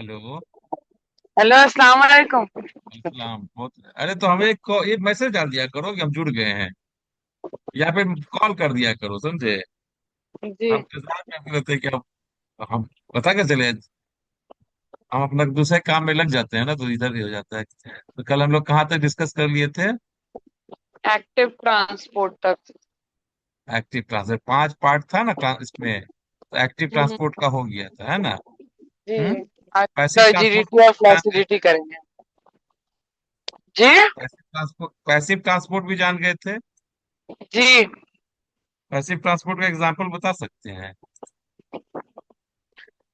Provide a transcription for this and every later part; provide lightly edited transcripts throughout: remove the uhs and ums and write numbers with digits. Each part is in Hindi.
हेलो। हेलो, अस्सलाम वालेकुम। अस्सलाम। बहुत अरे तो हमें एक मैसेज डाल दिया करो कि हम जुड़ गए हैं, या फिर कॉल कर दिया करो, समझे। जी। हम इंतजार करते रहते हैं कि हम पता क्या चले। हम अपना दूसरे काम में लग जाते हैं ना, तो इधर ही हो जाता है। तो कल हम लोग कहाँ तक डिस्कस कर लिए थे? एक्टिव ट्रांसपोर्ट तक। एक्टिव ट्रांसपोर्ट 5 पार्ट था ना इसमें। तो एक्टिव हम्म, ट्रांसपोर्ट का हो गया था, है ना। जी। हम्म। आज पैसिव ट्रांसपोर्ट सर्जिलिटी और जान गए थे। फ्लैसिडिटी करेंगे। जी। पैसिव ट्रांसपोर्ट भी जान गए थे। जी। पैसिव ट्रांसपोर्ट का एग्जांपल बता सकते हैं?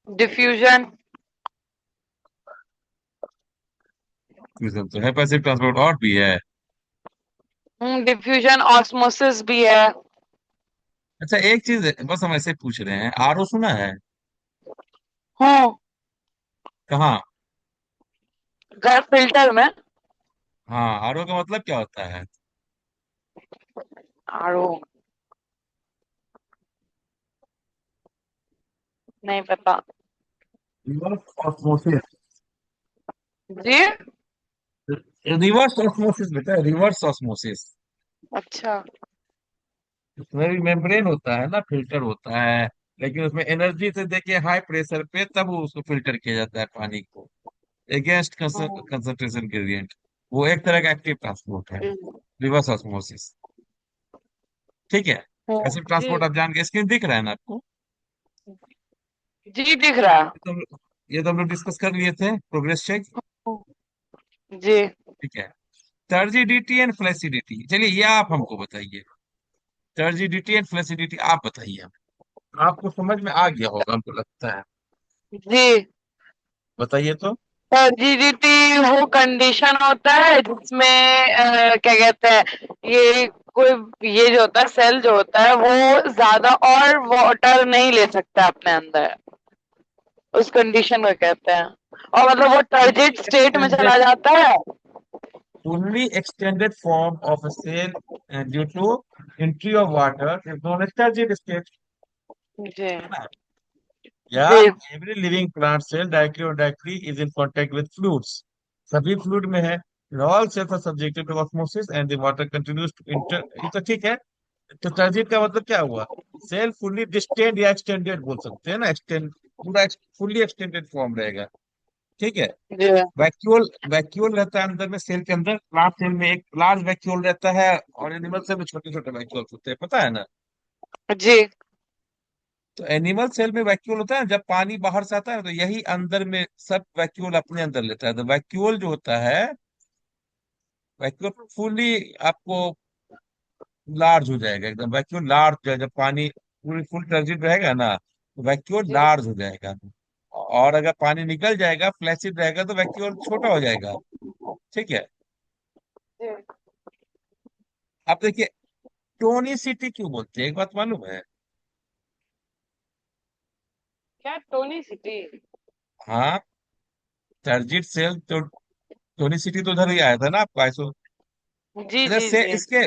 डिफ्यूजन। तो है पैसिव ट्रांसपोर्ट, और भी है। डिफ्यूजन ऑस्मोसिस भी है। अच्छा, एक चीज है, बस हम ऐसे पूछ रहे हैं, आरओ सुना है? हूँ। कहाँ? घर फिल्टर में। हाँ, आरओ का मतलब क्या होता है? आरो। नहीं पता। Reverse osmosis. जी। रिवर्स ऑस्मोसिस बेटा, रिवर्स ऑस्मोसिस। अच्छा। उसमें भी मेम्ब्रेन होता है ना, फिल्टर होता है। लेकिन उसमें एनर्जी से देखिए, हाई प्रेशर पे तब वो उसको फिल्टर किया जाता है पानी को, अगेंस्ट कंसंट्रेशन ग्रेडियंट। वो एक तरह का एक्टिव ट्रांसपोर्ट है, रिवर्स ऑस्मोसिस। ठीक है। पैसिव जी। ट्रांसपोर्ट आप जान गए, स्क्रीन दिख रहा है ना आपको? जी दिख रहा ये तो हम लोग डिस्कस कर लिए थे, प्रोग्रेस चेक। है। जी। ठीक है। टर्जिडिटी एंड फ्लेसिडिटी, चलिए ये आप हमको बताइए। टर्जिडिटी एंड फ्लेसिडिटी आप बताइए आपको समझ में आ गया होगा हमको लगता है। जी। बताइए तो। सर्जिलिटी वो कंडीशन होता है जिसमें क्या कहते हैं, ये कोई ये जो होता है सेल जो होता है वो ज्यादा और वाटर नहीं ले सकता अपने अंदर। उस कंडीशन को कहते हैं। और मतलब वो फुल्ली टर्जिट स्टेट में एक्सटेंडेड चला जाता है। Fully extended form of a cell due to entry of water is known as turgid state, जी। है ना। या जी। Every living plant cell directly और directly is in contact with fluids, सभी फ्लूइड में है। All cells are subjected to osmosis and the water continues to enter, ये तो ठीक है। तो ट्रांजिट का मतलब क्या हुआ? सेल फुल्ली डिस्टेंड या एक्सटेंडेड बोल सकते हैं ना, एक्सटेंड, पूरा फुल्ली एक्सटेंडेड फॉर्म रहेगा। ठीक है। जी। वैक्यूल वैक्यूल रहता है अंदर में, सेल के अंदर। प्लांट सेल में एक लार्ज वैक्यूल रहता है, और एनिमल सेल में छोटे छोटे वैक्यूल होते हैं, पता है ना। जी। तो एनिमल सेल में वैक्यूल होता है, जब पानी बाहर से आता है तो यही अंदर में सब वैक्यूल अपने अंदर लेता है। तो वैक्यूल जो होता है, वैक्यूल फुल्ली आपको लार्ज हो जाएगा, एकदम वैक्यूल लार्ज। जब पानी पूरी फुल टर्जिट रहेगा ना, तो वैक्यूल जी। लार्ज हो जाएगा। और अगर पानी निकल जाएगा, फ्लैसिड रहेगा, तो वैक्यूल छोटा हो जाएगा। ठीक है। जी। अब देखिए, टोनिसिटी क्यों बोलते हैं, एक बात मालूम है? क्या टोनी सिटी? हाँ, टर्जिट सेल तो, टोनिसिटी तो उधर ही आया था ना आपका आइसो। जी। अच्छा, जी। से जी। इसके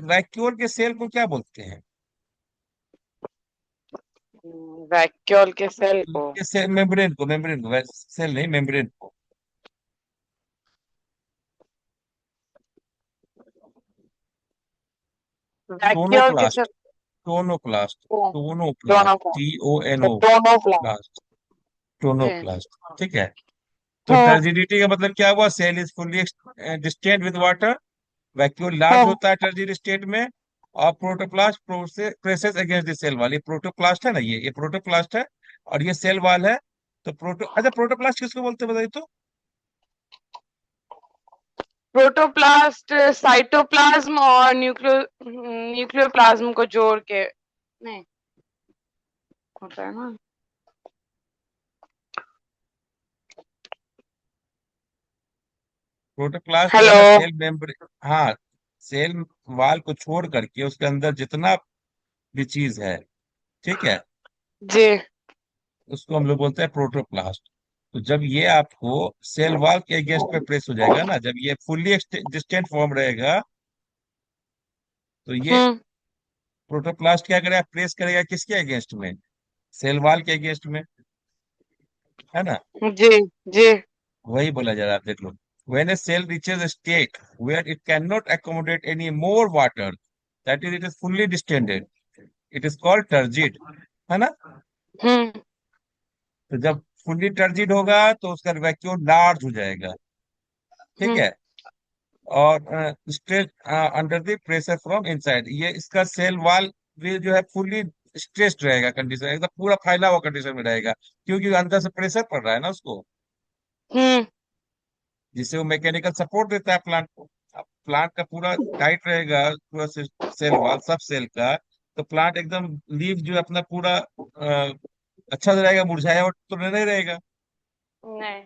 वैक्यूल के सेल को क्या बोलते हैं? वैक्यूल के सेल को। ये सेल, मेम्ब्रेन को सेल नहीं, मेम्ब्रेन को। वैक्यूल के सेल टोनोप्लास्ट। टोनोप्लास्ट। को। दोनों टोनोप्लास्ट, को। TONO दोनों को। प्लास्ट। जी। टोनोप्लास्ट। ठीक है। तो हम्म। टर्जिडिटी का मतलब क्या हुआ? Cell is fully distended with water, vacuole large hmm. होता है टर्जिड स्टेट में। और protoplast presses against the cell wall, ये प्रोटोप्लास्ट है ना, ये प्रोटोप्लास्ट है। और ये सेल वाल है। तो अच्छा, प्रोटोप्लास्ट किसको बोलते हैं बताइए तो? प्रोटोप्लास्ट साइटोप्लाज्म और न्यूक्लियोप्लाज्म को जोड़ के नहीं होता है ना। प्रोटोप्लास्ट जो है हेलो। ना, सेल मेम्ब्रेन। हाँ, सेल वाल को छोड़ करके उसके अंदर जितना भी चीज है, ठीक है, जी। उसको हम लोग बोलते हैं प्रोटोप्लास्ट। तो जब ये आपको सेल वॉल के अगेंस्ट पे प्रेस हो जाएगा ना, जब ये फुल्ली डिस्टेंट फॉर्म रहेगा, तो ये हम्म। प्रोटोप्लास्ट क्या करेगा? प्रेस करेगा किसके अगेंस्ट में? सेल वॉल के अगेंस्ट में। है ना। जी जी। वही बोला जा रहा है, देख लो। When a cell reaches a state where it cannot accommodate any more water, that is, it is fully distended, it is called turgid, है ना। हम्म तो जब फुल्ली टर्जिड होगा तो उसका वैक्यूम लार्ज हो जाएगा, ठीक हम्म है। और stretch under the pressure from inside, ये इसका सेल वॉल भी जो है फुल्ली स्ट्रेस्ड रहेगा, कंडीशन एकदम पूरा फैला हुआ कंडीशन में रहेगा, क्योंकि अंदर से प्रेशर पड़ रहा है ना उसको, हम्म जिससे वो मैकेनिकल सपोर्ट देता है प्लांट को। अब प्लांट का पूरा टाइट रहेगा, पूरा सेल वॉल सब सेल का, तो प्लांट एकदम लीव जो है अपना पूरा अच्छा से रहेगा, मुरझाया हुआ तो नहीं रहेगा। नहीं।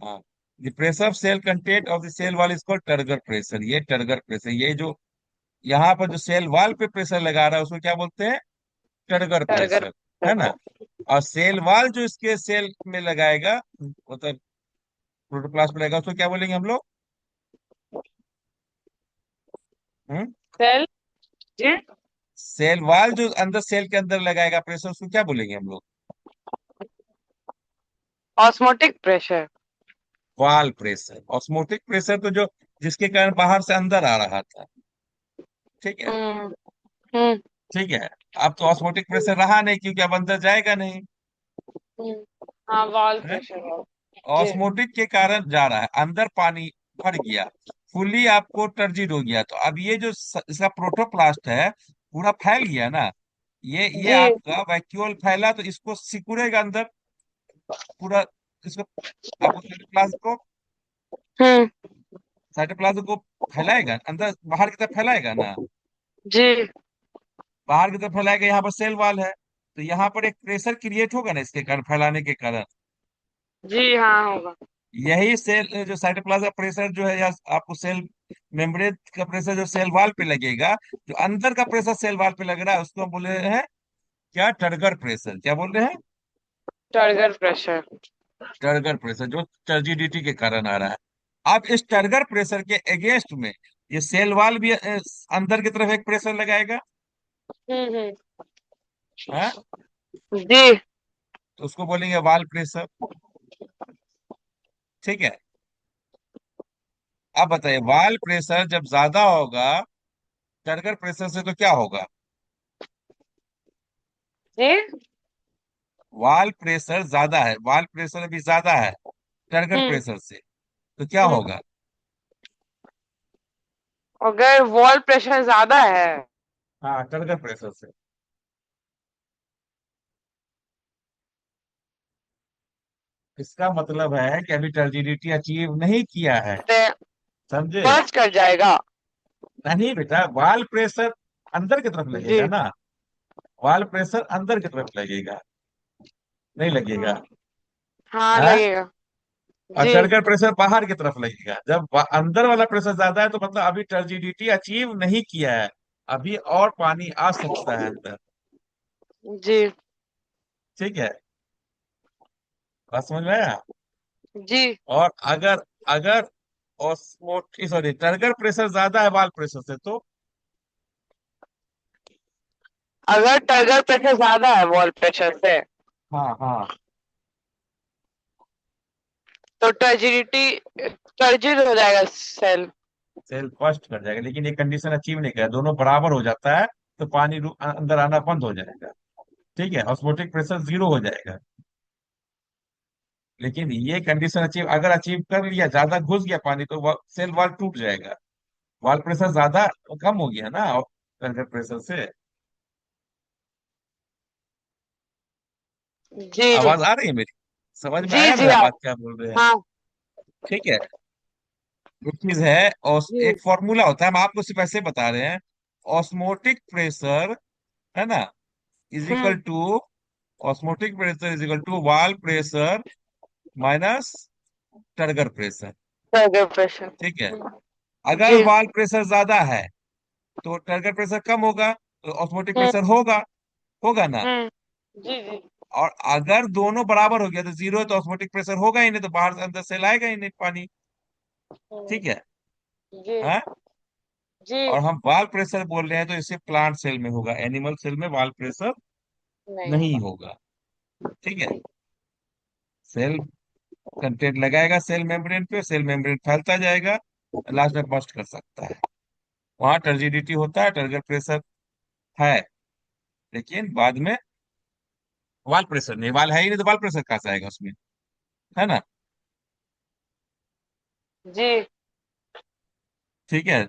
हाँ। The pressure of cell content of the cell wall is called turgor pressure, ये टर्गर प्रेशर, ये जो यहाँ पर जो सेल वॉल पे प्रेशर लगा रहा है उसको क्या बोलते हैं, टर्गर टारगेट। प्रेशर, है ना। और सेल वॉल जो इसके सेल में लगाएगा, मतलब प्रोटोप्लास्ट में लगाएगा, उसको क्या बोलेंगे हम लोग। हम्म। सेल। जी। सेल वॉल जो अंदर सेल के अंदर लगाएगा प्रेशर, उसको क्या बोलेंगे हम लोग। Osmotic pressure. Wall pressure, osmotic pressure तो जो जिसके कारण बाहर से अंदर आ रहा था, ठीक है। हम्म हम्म ठीक है। अब तो ऑस्मोटिक प्रेशर रहा नहीं, क्योंकि अब अंदर जाएगा नहीं। हाँ, वॉल है। प्रेशर है। जी ऑस्मोटिक के कारण जा रहा है, अंदर पानी भर गया, फुल्ली आपको टर्जिड हो गया, तो अब ये जो इसका प्रोटोप्लास्ट है पूरा फैल गया ना, ये जी। आपका वैक्यूल फैला, तो इसको सिकुड़ेगा अंदर पूरा, इसको आपको हम्म साइटोप्लाज्म को फैलाएगा अंदर, बाहर की तरफ फैलाएगा ना, जी बाहर की तरफ फैलाएगा, यहाँ पर सेल वॉल है, तो यहाँ पर एक प्रेशर क्रिएट होगा ना इसके कारण, फैलाने के कारण। जी। हाँ, होगा। यही सेल जो साइटोप्लाज्म का प्रेशर जो है, या आपको सेल मेम्ब्रेन का प्रेशर जो सेल वॉल पे लगेगा, जो अंदर का प्रेशर सेल वॉल पे लग रहा है, उसको हम बोल रहे हैं क्या, टर्गर प्रेशर, क्या बोल रहे हैं, टारगेट प्रेशर। टर्गर प्रेशर, जो टर्जिडिटी के कारण आ रहा है। अब इस टर्गर प्रेशर के अगेंस्ट में ये सेल वॉल भी अंदर की तरफ एक प्रेशर लगाएगा, हम्म। है, जी। तो उसको बोलेंगे वॉल प्रेशर, ठीक है। अब बताइए, वॉल प्रेशर जब ज्यादा होगा टर्गर प्रेशर से, तो क्या होगा। जी। वॉल प्रेशर ज्यादा है, वॉल प्रेशर अभी ज्यादा है टर्गर हम्म प्रेशर से, तो क्या हम्म होगा। अगर वॉल प्रेशर ज्यादा है। हाँ, टर्गर प्रेशर से। इसका मतलब है कि अभी टर्जिडिटी अचीव नहीं किया है, तो समझे। बर्स्ट कर जाएगा। नहीं बेटा, वॉल प्रेशर अंदर की तरफ जी। लगेगा ना, वॉल प्रेशर अंदर की तरफ लगेगा, नहीं लगेगा। हाँ। हाँ, हाँ। लगेगा। और जी टर्गर प्रेशर बाहर की तरफ लगेगा, जब अंदर वाला प्रेशर ज्यादा है, तो मतलब अभी टर्जिडिटी अचीव नहीं किया है, अभी और पानी आ सकता है अंदर, जी ठीक है। बात समझ में आया। जी। और अगर अगर ऑस्मोटिक सॉरी टर्गर प्रेशर ज्यादा है वॉल प्रेशर से, तो अगर टारगेट प्रेशर ज्यादा है वॉल प्रेशर से, हाँ हाँ, तो टर्जिडिटी टर्जिड हो जाएगा सेल। सेल फर्स्ट कर जाएगा, लेकिन ये कंडीशन अचीव नहीं कर, दोनों बराबर हो जाता है, तो पानी अंदर आना बंद हो जाएगा, ठीक है, ऑस्मोटिक प्रेशर जीरो हो जाएगा। लेकिन ये कंडीशन अचीव अगर अचीव कर लिया, ज्यादा घुस गया पानी, तो सेल वॉल टूट जाएगा, वॉल प्रेशर ज्यादा कम हो गया ना टर्गर प्रेशर से। जी आवाज आ रही है मेरी, समझ में जी। आया जी मेरा आप। बात क्या बोल रहे हैं, हाँ। ठीक है। एक चीज है, और जी। एक फॉर्मूला होता है, हम आपको सिर्फ ऐसे बता रहे हैं, ऑस्मोटिक प्रेशर, है ना, is equal hmm to, osmotic pressure is equal to wall pressure minus turgor pressure, target pressure. ठीक है। अगर जी। वॉल प्रेशर ज्यादा है तो टर्गर प्रेशर कम होगा, तो ऑस्मोटिक हम्म प्रेशर होगा, होगा ना। हम्म। जी जी। और अगर दोनों बराबर हो गया तो जीरो है, तो ऑस्मोटिक प्रेशर होगा ही नहीं, तो बाहर से अंदर से लाएगा ही नहीं पानी, हम्म, ठीक है। जी हाँ। जी। और हम वाल प्रेशर बोल रहे हैं, तो इसे प्लांट सेल में होगा, एनिमल सेल में वाल प्रेशर नहीं नहीं होगा। होगा, ठीक है। सेल कंटेंट लगाएगा सेल मेम्ब्रेन पे, सेल मेम्ब्रेन फैलता जाएगा, लास्ट में बस्ट कर सकता है। वहां टर्जिडिटी होता है, टर्गर प्रेशर है, लेकिन बाद में वाल प्रेशर नहीं, वाल है ही नहीं तो वाल प्रेशर कहाँ से आएगा उसमें, है ना। जी ठीक है।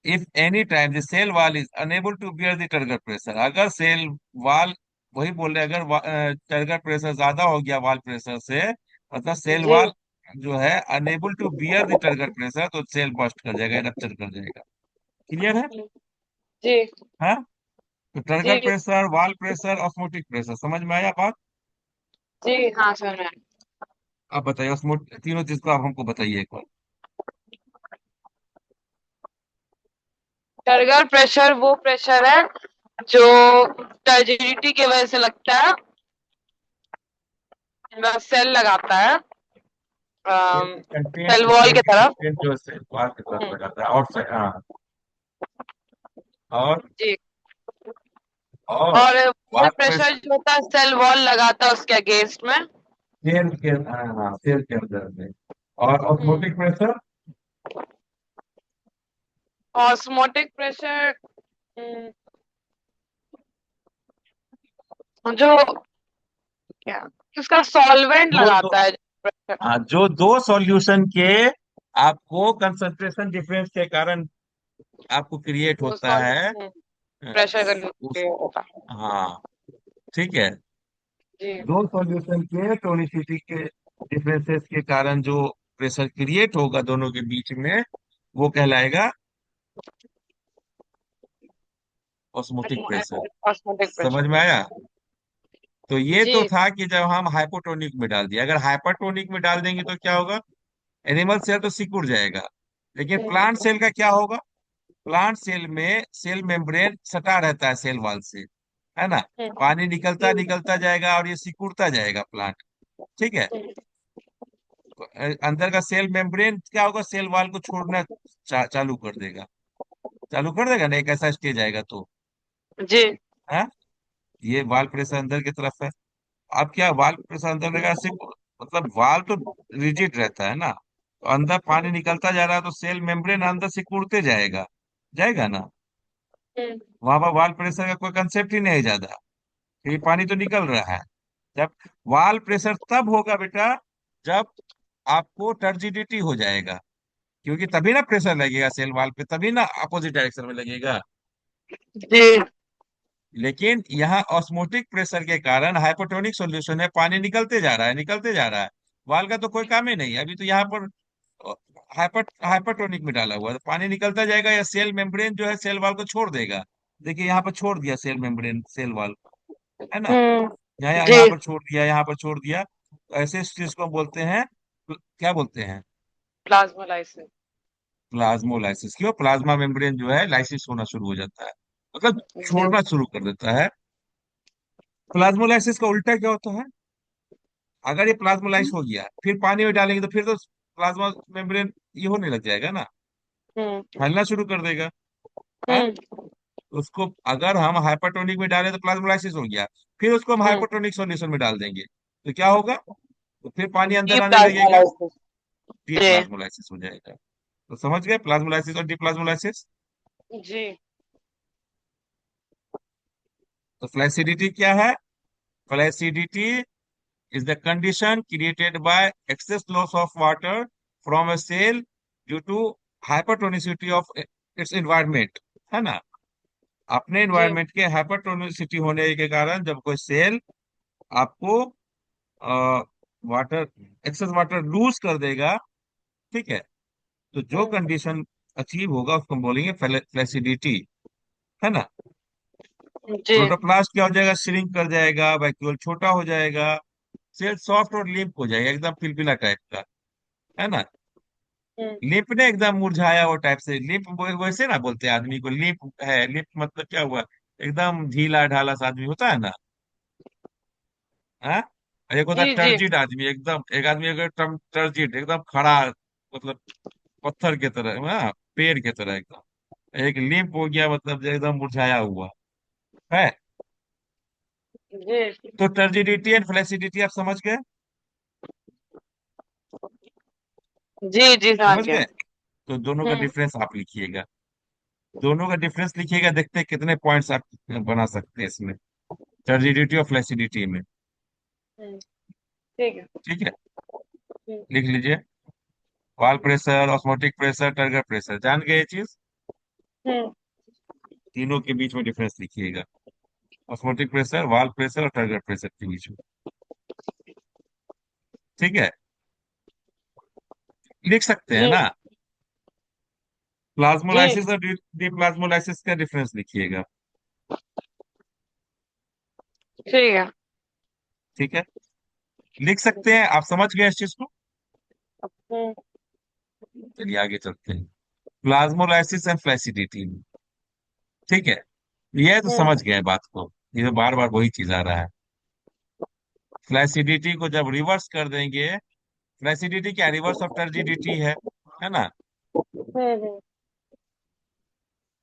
If any time the cell wall is unable to bear the turgor pressure, अगर सेल वॉल, वही बोल रहे हैं, अगर टर्गर प्रेशर ज्यादा हो गया वाल प्रेशर से, मतलब सेल जी वॉल जो है unable to bear the turgor pressure, तो सेल बस्ट कर जाएगा, रप्चर कर जाएगा। क्लियर है। जी हाँ। तो टर्गर जी pressure, wall pressure, osmotic pressure, समझ में आया बात। जी हाँ समझ में आया। आप बताइए ऑस्मोट, तीनों चीज को आप हमको बताइए एक बार। टर्गर प्रेशर वो प्रेशर है जो टर्जिडिटी की वजह से लगता है, सेल लगाता है सेल के कंटेंट, सेल वॉल सेल की के तरफ। कंटेंट जो है सेल वॉल की तरफ हम्म, लगाता है, और से हाँ। और जी। और और वॉल वॉल प्रेशर जो होता है सेल वॉल लगाता है उसके अगेंस्ट में। सेल के, हाँ हाँ, सेल के अंदर में। और हम्म, ऑस्मोटिक प्रेशर, ऑस्मोटिक प्रेशर जो क्या उसका सॉल्वेंट जो दो, लगाता है प्रेशर। हाँ, जो दो सॉल्यूशन के आपको कंसंट्रेशन डिफरेंस के कारण आपको क्रिएट वो होता है। प्रेशर उस, का होता है। हाँ, ठीक है। जी दो सॉल्यूशन के टोनिसिटी के डिफरेंसेस के कारण जो प्रेशर क्रिएट होगा दोनों के बीच में, वो कहलाएगा ऑस्मोटिक प्रेशर। ऑस्मोटिक समझ प्रेशर। में आया। तो ये तो जी था कि जब हम हाइपोटोनिक में डाल दिया, अगर हाइपरटोनिक में डाल देंगे तो क्या होगा, एनिमल सेल तो सिकुड़ जाएगा। लेकिन प्लांट सेल का क्या होगा, प्लांट सेल में सेल मेम्ब्रेन सटा रहता है सेल वॉल से, है ना। पानी निकलता जी निकलता जाएगा और ये सिकुड़ता जाएगा प्लांट। ठीक है। तो, अंदर का सेल मेम्ब्रेन क्या होगा, सेल वॉल को छोड़ना चालू कर देगा, चालू कर देगा ना, एक ऐसा स्टेज आएगा तो, जी है। ये वाल प्रेशर अंदर की तरफ है। अब क्या, वाल प्रेशर अंदर रहेगा सिर्फ, मतलब वाल तो रिजिड रहता है ना, तो अंदर पानी निकलता जा रहा है तो सेल मेम्ब्रेन अंदर से कूदते जाएगा, जाएगा ना। वहां पर वाल प्रेशर का कोई कंसेप्ट ही नहीं है ज्यादा, क्योंकि पानी तो निकल रहा है। जब वाल प्रेशर तब होगा बेटा, जब आपको टर्जिडिटी हो जाएगा, क्योंकि तभी ना प्रेशर लगेगा सेल वाल पे, तभी ना अपोजिट डायरेक्शन में लगेगा। जी लेकिन यहाँ ऑस्मोटिक प्रेशर के कारण हाइपोटोनिक सॉल्यूशन है, पानी निकलते जा रहा है, निकलते जा रहा है, वाल का तो कोई काम ही नहीं है अभी तो यहाँ पर। हाइपरटोनिक में डाला हुआ है तो पानी निकलता जाएगा, या सेल मेम्ब्रेन जो है सेल वाल को छोड़ देगा। देखिए यहाँ पर छोड़ दिया सेल मेम्ब्रेन सेल वाल, है ना। यहाँ जी यहाँ पर छोड़ दिया, यहाँ पर छोड़ दिया, तो ऐसे चीज को बोलते हैं, क्या बोलते हैं, प्लाज्मोलाइसिस। प्लाज्मोलाइसिस। क्यों, प्लाज्मा मेम्ब्रेन जो है लाइसिस होना शुरू हो जाता है, मतलब जी छोड़ना शुरू कर देता है। प्लाज्मोलाइसिस का उल्टा क्या होता है, अगर ये प्लाज्मोलाइज हो गया फिर पानी में डालेंगे तो फिर तो प्लाज्मा मेम्ब्रेन ये होने लग जाएगा ना, हम्म फैलना शुरू कर देगा, है। हम्म उसको अगर हम हाइपरटोनिक में डालें तो प्लाज्मोलाइसिस हो गया, फिर उसको हम हम्म हाइपोटोनिक सॉल्यूशन में डाल देंगे तो क्या होगा, तो फिर पानी अंदर डीप आने लगेगा, प्लाज्मोलाइसिस। डी जी प्लाज्मोलाइसिस हो जाएगा। तो समझ गए प्लाज्मोलाइसिस और डी प्लाज्मोलाइसिस। जी तो फ्लैसिडिटी क्या है, flaccidity is the condition created by excess loss of water from a cell due to hypertonicity of its environment, है ना। अपने जी एनवायरनमेंट के हाइपरटोनिसिटी होने के कारण जब कोई सेल आपको वाटर, एक्सेस वाटर लूज कर देगा, ठीक है, तो जो हम्म, कंडीशन अचीव होगा उसको हम बोलेंगे फ्लैसिडिटी, है ना। जी प्रोटोप्लास्ट क्या हो जाएगा, श्रिंक कर जाएगा, वैक्यूल छोटा हो जाएगा, सेल सॉफ्ट और लिम्प हो जाएगा, एकदम पिलपिला टाइप का, है ना। हम्म, लिप ने एकदम मुरझाया वो टाइप से, लिप वैसे ना बोलते हैं आदमी को, लिप है, लिप मतलब क्या हुआ, एकदम ढीला ढाला सा आदमी होता है ना, हाँ। और एक होता है जी जी टर्जिड आदमी, एकदम एक आदमी अगर टर्जिड एकदम खड़ा, मतलब पत्थर की तरह, हाँ, पेड़ की तरह एकदम। एक लिम्प हो गया मतलब जो एकदम मुरझाया हुआ है। जी तो टर्जिडिटी एंड फ्लेसिडिटी आप समझ गए। जी जी समझ समझ गया। गए? तो दोनों का हम्म डिफरेंस आप लिखिएगा। दोनों का डिफरेंस लिखिएगा, देखते हैं कितने पॉइंट्स आप बना सकते हैं इसमें, टर्जिडिटी और फ्लैसिडिटी में। ठीक है। ठीक है, हम्म लिख लीजिए। Wall pressure, osmotic pressure, turgor pressure, जान गए ये चीज? हम्म तीनों के बीच में डिफरेंस लिखिएगा, ऑस्मोटिक प्रेशर, वॉल प्रेशर और टर्गर प्रेशर के बीच में। ठीक है, लिख सकते हैं जी ना? जी प्लाज्मोलाइसिस और डीप्लाज्मोलाइसिस का डिफरेंस लिखिएगा। ठीक है। ठीक है, लिख सकते हैं, आप समझ गए इस चीज को? हम्म चलिए आगे चलते हैं। प्लाज्मोलाइसिस एंड फ्लैसिडिटी, ठीक है, ये तो हम्म समझ गए बात को, ये तो बार बार वही चीज आ रहा है। फ्लैसिडिटी को जब रिवर्स कर देंगे, फ्लैसिडिटी क्या, रिवर्स ऑफ टर्जिडिटी है ना? हम्म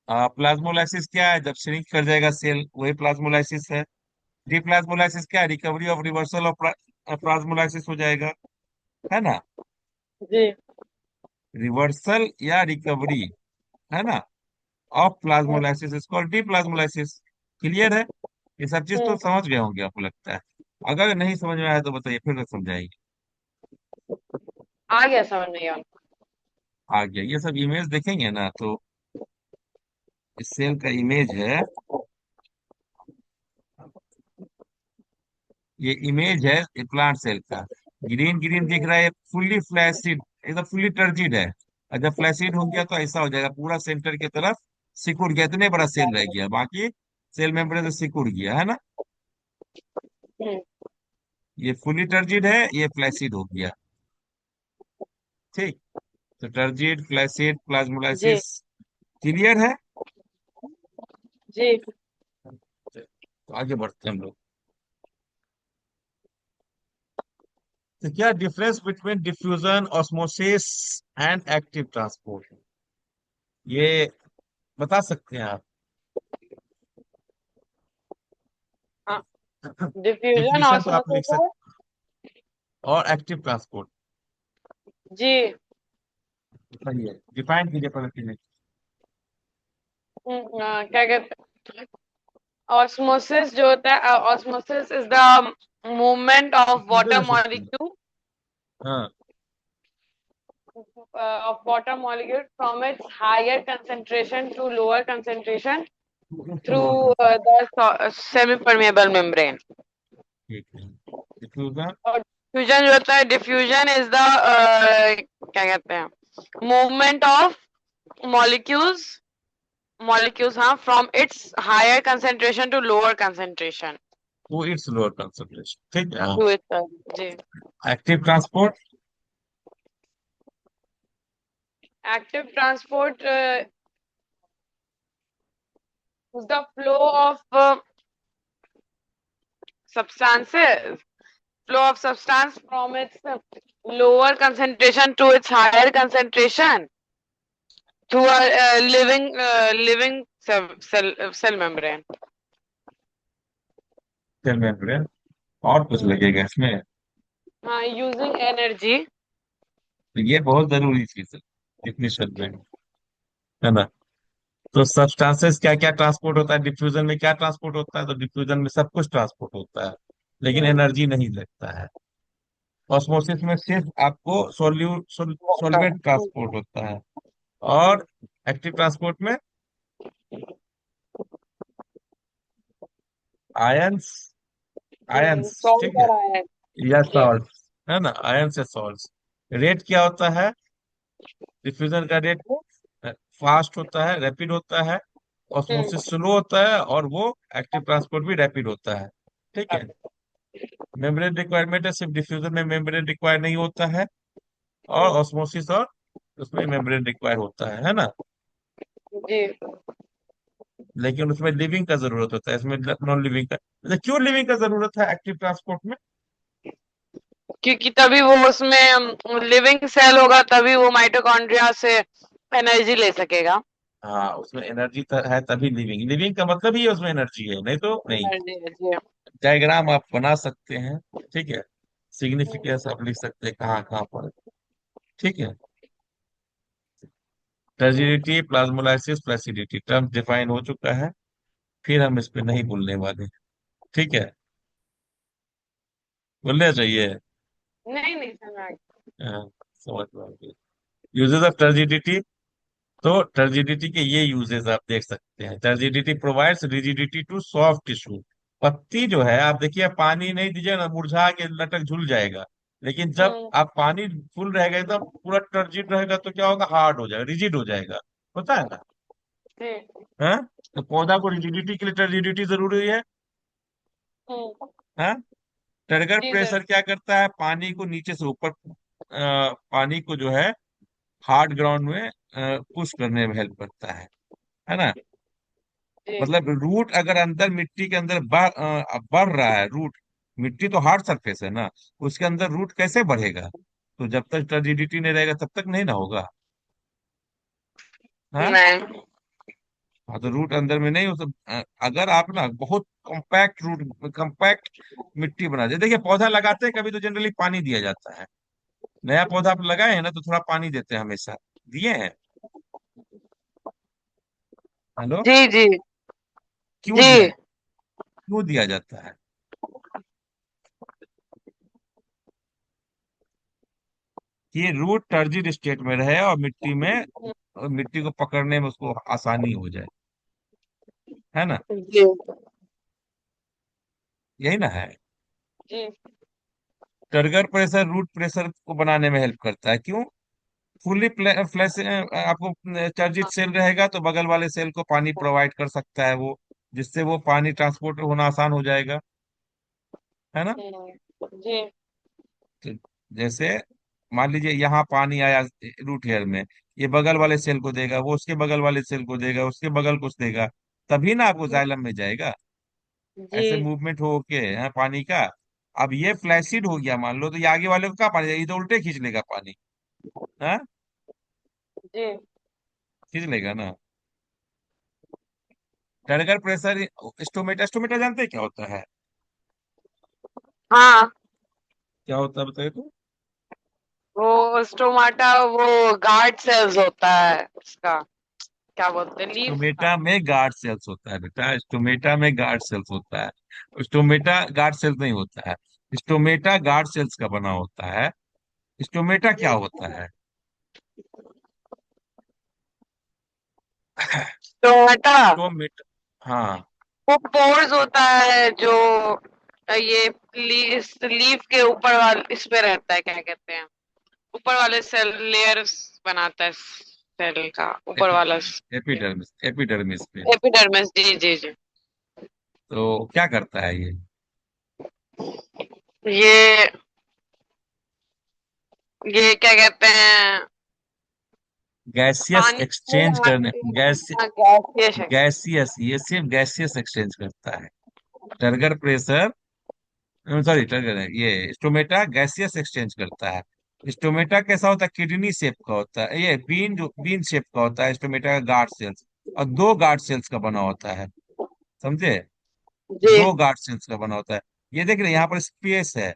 प्लाज्मोलाइसिस क्या है, जब श्रिंक कर जाएगा सेल, वही प्लाज्मोलाइसिस है। डीप्लाज्मोलाइसिस क्या है, recovery of reversal of plasmolysis हो जाएगा, है ना? जी रिवर्सल या रिकवरी, है ना, of hmm plasmolysis is called deplasmolysis. Clear है? ये सब चीज तो हम्म समझ गए होंगे आपको लगता है। अगर नहीं समझ में आया तो बताइए, फिर से समझाएंगे। आ गया समझ में यार। आ गया, ये सब इमेज देखेंगे ना तो, इस सेल का इमेज है, ये इमेज है प्लांट सेल का। ग्रीन ग्रीन दिख रहा है, फुल्ली फ्लैसिड, एकदम फुल्ली टर्जिड है। और जब फ्लैसिड हो गया तो ऐसा हो जाएगा, पूरा सेंटर की तरफ सिकुड़ गया, इतने बड़ा सेल रह गया, बाकी सेल मेम्ब्रेन से सिकुड़ गया, है ना? हम्म ये फुल्ली टर्जिड है, ये फ्लैसिड हो गया। ठीक, तो टर्जिड, फ्लैसिड, जी प्लाज्मोलाइसिस, क्लियर है? जी तो आगे बढ़ते हैं हम लोग। तो क्या difference between diffusion, osmosis and active transport, ये बता सकते हैं आप? हाँ। डिफ्यूजन डिफ्यूजन तो आप लिख ऑस्मोसिस है। सकते, और एक्टिव ट्रांसपोर्ट, जी बताइए, डिफाइन कीजिए पहले तीनों। क्या कहते हैं, ऑस्मोसिस जो होता है, osmosis is the movement of diffusion water हो सकती है। मॉलिक्यूल हाँ, from its higher concentration to lower concentration lower through concern, the semi-permeable membrane. ठीक है। डिफ्यूजन, और डिफ्यूजन जो होता है, डिफ्यूजन इज द क्या कहते हैं, मूवमेंट ऑफ मॉलिक्यूल्स मॉलिक्यूल्स हाँ, from its higher concentration to lower concentration वो इट्स लोअर कंसंट्रेशन, ठीक है। To its. जी। Active transport, active transport is the flow of substances flow of substance from its lower concentration to its higher concentration through a living cell membrane. Cell membrane, और कुछ लगेगा इसमें? हाँ, using energy. तो ये बहुत जरूरी चीज है डिफिनेशन में, है ना? तो सब्सटेंसेस क्या क्या ट्रांसपोर्ट होता है डिफ्यूजन में, क्या ट्रांसपोर्ट होता है? तो डिफ्यूजन में सब कुछ ट्रांसपोर्ट होता है, लेकिन एनर्जी नहीं लगता है। ऑस्मोसिस में सिर्फ आपको सॉल्वेंट ट्रांसपोर्ट होता है। और एक्टिव ट्रांसपोर्ट में आयंस, आयंस, ठीक सॉल्ट है, और आयन। या जी सॉल्ट, है ना, आयंस या सॉल्ट। रेट क्या होता है डिफ्यूजन का? रेट फास्ट होता है, रैपिड होता है। ऑस्मोसिस स्लो होता है, और वो एक्टिव ट्रांसपोर्ट भी रैपिड होता है। ठीक है, मेम्ब्रेन रिक्वायरमेंट है, सिर्फ डिफ्यूजन में मेम्ब्रेन रिक्वायर नहीं होता है, और ऑस्मोसिस और उसमें मेम्ब्रेन रिक्वायर होता है ना? जी। लेकिन उसमें लिविंग का जरूरत होता है, इसमें नॉन लिविंग का। अच्छा, क्यों लिविंग का जरूरत है एक्टिव ट्रांसपोर्ट में? क्योंकि तभी वो उसमें लिविंग सेल होगा, तभी वो माइटोकॉन्ड्रिया से एनर्जी ले सकेगा। हाँ, उसमें एनर्जी है तभी लिविंग, लिविंग का मतलब ही है उसमें एनर्जी है, नहीं तो नहीं। एनर्जी है जी। डायग्राम आप बना सकते हैं, ठीक है, सिग्निफिकेंस आप लिख सकते हैं कहाँ कहाँ पर, ठीक है। Turgidity, plasmolysis, flaccidity term define हो चुका है, फिर हम इस पे नहीं बोलने वाले। ठीक है, बोलना चाहिए। नहीं नहीं समझ। हाँ, समझ में। Uses of turgidity. तो टर्जिडिटी के ये यूजेस आप देख सकते हैं। Turgidity provides rigidity to soft tissue. पत्ती जो है, आप देखिए, पानी नहीं दीजिए ना, मुरझा के लटक झुल जाएगा। लेकिन जब हम्म आप पानी फुल रहेगा एकदम पूरा टर्जिड रहेगा तो क्या होगा, हार्ड हो जाएगा, रिजिड हो जाएगा। होता है ना। हम्म हाँ, तो पौधा को रिजिडिटी के लिए टर्जिडिटी जरूरी है। हम्म, हाँ, टर्गर जी सर। प्रेशर क्या करता है, पानी को नीचे से ऊपर, पानी को जो है हार्ड ग्राउंड में पुश करने में हेल्प करता है ना। जी मतलब रूट अगर अंदर मिट्टी के अंदर बढ़ रहा है रूट, मिट्टी तो हार्ड सरफेस है ना, उसके अंदर रूट कैसे बढ़ेगा। तो जब तक टर्जिडिटी नहीं रहेगा तब तक नहीं ना होगा। हाँ। नहीं। हाँ, तो रूट अंदर में नहीं हो सब। अगर आप ना बहुत कॉम्पैक्ट रूट, कॉम्पैक्ट मिट्टी बना दे, देखिए पौधा लगाते हैं कभी तो जनरली पानी दिया जाता है। नया पौधा आप लगाए हैं ना तो थोड़ा पानी देते हैं हमेशा। दिए हैं। हेलो। जी जी क्यों दिया, जी क्यों दिया जाता है। कि रूट टर्जिड स्टेट में रहे और मिट्टी में, और मिट्टी को पकड़ने में उसको आसानी हो जाए, है ना। जी यही ना है। जी टर्गर प्रेशर रूट प्रेशर को बनाने में हेल्प करता है। क्यों, फुल्ली फ्लैश आपको टर्जिट सेल रहेगा तो बगल वाले सेल को पानी प्रोवाइड कर सकता है वो, जिससे वो पानी ट्रांसपोर्ट होना आसान हो जाएगा, है ना। जी तो जैसे मान लीजिए यहाँ पानी आया रूट हेयर में, ये बगल वाले सेल को देगा, वो उसके बगल वाले सेल को देगा, उसके बगल को देगा, तभी ना आपको जाइलम में जाएगा। जी ऐसे मूवमेंट हो के है पानी का। अब ये फ्लैसिड हो गया मान लो, तो ये आगे वाले को कहाँ पानी जाएगा, ये तो उल्टे खींच लेगा पानी। हाँ, जी खींच लेगा ना। टर्गर प्रेशर, स्टोमेटा, स्टोमेटा जानते हैं क्या होता है। हाँ। क्या होता है बताइए तो। वो स्टोमाटा वो गार्ड सेल्स होता है उसका, क्या बोलते हैं, लीफ का। स्टोमेटा में गार्ड सेल्स होता है बेटा, स्टोमेटा में गार्ड सेल्स होता है। स्टोमेटा गार्ड सेल्स नहीं होता है। स्टोमेटा गार्ड सेल्स का बना होता है। स्टोमेटा क्या जी होता है। स्टोमाटा स्टोमेटा, हाँ। वो पोर्स होता है जो ये लीफ के ऊपर वाले इस पे रहता है, क्या कहते हैं, ऊपर वाले सेल लेयर्स बनाता है सेल का ऊपर वाला। एपिडर्मिस, एपिडर्मिस पे। एपिडर्मिस, जी जी जी। तो क्या करता है ये ये क्या कहते हैं, गैसियस पानी को एक्सचेंज करने, गैस, गैसियस है। गैसियस, ये सिर्फ गैसियस एक्सचेंज करता है। टर्गर प्रेशर, सॉरी टर्गर है, ये स्टोमेटा गैसियस एक्सचेंज करता है। स्टोमेटा कैसा होता है, किडनी शेप का होता है, ये बीन, जो बीन शेप का होता है स्टोमेटा का गार्ड सेल्स, और दो गार्ड सेल्स का बना होता है, समझे। जी दो गार्ड सेल्स का बना होता है। ये देख रहे हैं यहाँ पर स्पेस है,